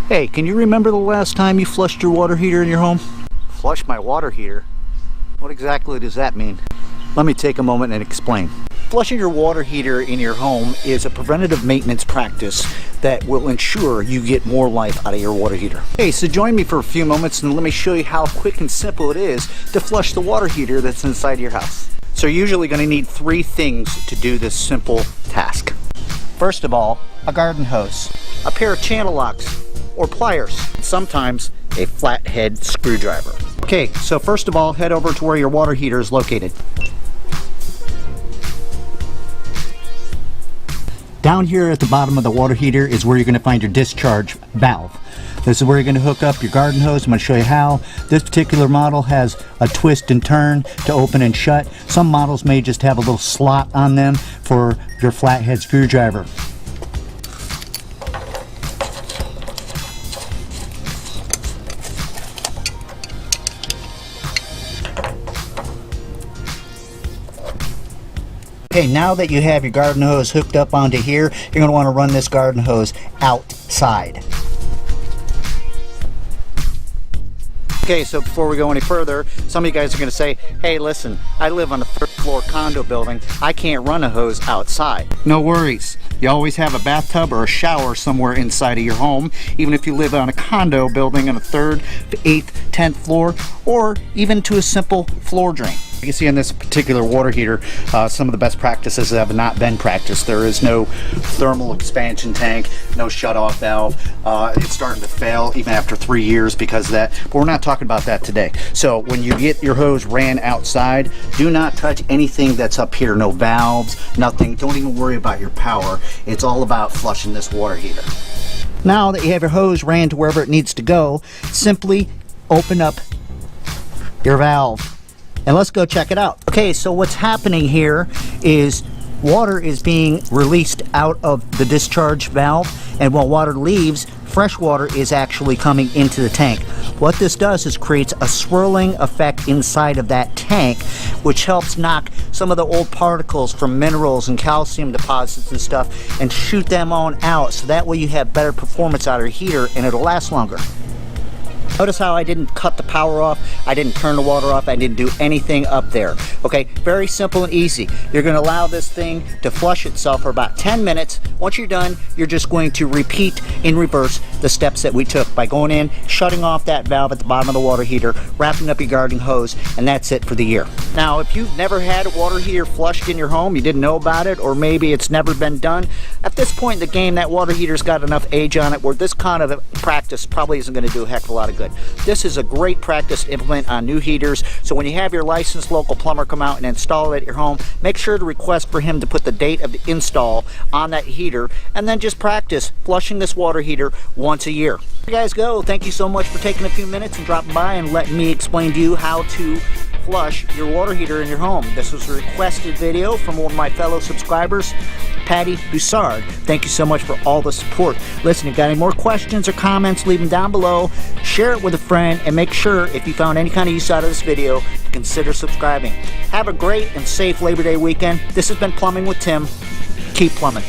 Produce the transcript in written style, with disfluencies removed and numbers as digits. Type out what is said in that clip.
Hey, can you remember the last time you flushed your water heater in your home? Flush my water heater? What exactly does that mean? Let me take a moment and explain. Flushing your water heater in your home is a preventative maintenance practice that will ensure you get more life out of your water heater. Hey, so join me for a few moments and let me show you how quick and simple it is to flush the water heater that's inside your house. So you're usually going to need 3 things to do this simple task. First of all, a garden hose, a pair of channel locks or pliers, sometimes a flathead screwdriver. Okay, so first of all, head over to where your water heater is located. Down here at the bottom of the water heater is where you're going to find your discharge valve. This is where you're going to hook up your garden hose. I'm going to show you how. This particular model has a twist and turn to open and shut. Some models may just have a little slot on them for your flathead screwdriver. Okay, now that you have your garden hose hooked up onto here, you're going to want to run this garden hose outside. Okay, so before we go any further, some of you guys are going to say, hey, listen, I live on a 3rd floor condo building. I can't run a hose outside. No worries. You always have a bathtub or a shower somewhere inside of your home, even if you live on a condo building on a 3rd, 8th, 10th floor, or even to a simple floor drain. You can see on this particular water heater, some of the best practices have not been practiced. There is no thermal expansion tank, no shut-off valve. It's starting to fail even after 3 years because of that, but we're not talking about that today. So when you get your hose ran outside, do not touch anything that's up here. No valves, nothing. Don't even worry about your power. It's all about flushing this water heater. Now that you have your hose ran to wherever it needs to go, simply open up your valve. And let's go check it out. Okay, so what's happening here is water is being released out of the discharge valve, and while water leaves, fresh water is actually coming into the tank. What this does is creates a swirling effect inside of that tank, which helps knock some of the old particles from minerals and calcium deposits and stuff and shoot them on out, so that way you have better performance out of your heater and it'll last longer. Notice how I didn't cut the power off, I didn't turn the water off, I didn't do anything up there. Okay, very simple and easy. You're going to allow this thing to flush itself for about 10 minutes. Once you're done, you're just going to repeat in reverse the steps that we took by going in, shutting off that valve at the bottom of the water heater, wrapping up your garden hose, and that's it for the year. Now, if you've never had a water heater flushed in your home, you didn't know about it, or maybe it's never been done, at this point in the game, that water heater's got enough age on it where this kind of practice probably isn't going to do a heck of a lot of good. This is a great practice to implement on new heaters, so when you have your licensed local plumber come out and install it at your home, make sure to request for him to put the date of the install on that heater, and then just practice flushing this water heater once a year. There you guys go. Thank you so much for taking a few minutes and dropping by and letting me explain to you how to flush your water heater in your home. This was a requested video from one of my fellow subscribers, Patty Bussard. Thank you so much for all the support. Listen, if you got any more questions or comments, leave them down below. Share it with a friend, and make sure if you found any kind of use out of this video to consider subscribing. Have a great and safe Labor Day weekend. This has been Plumbing with Tim. Keep plumbing.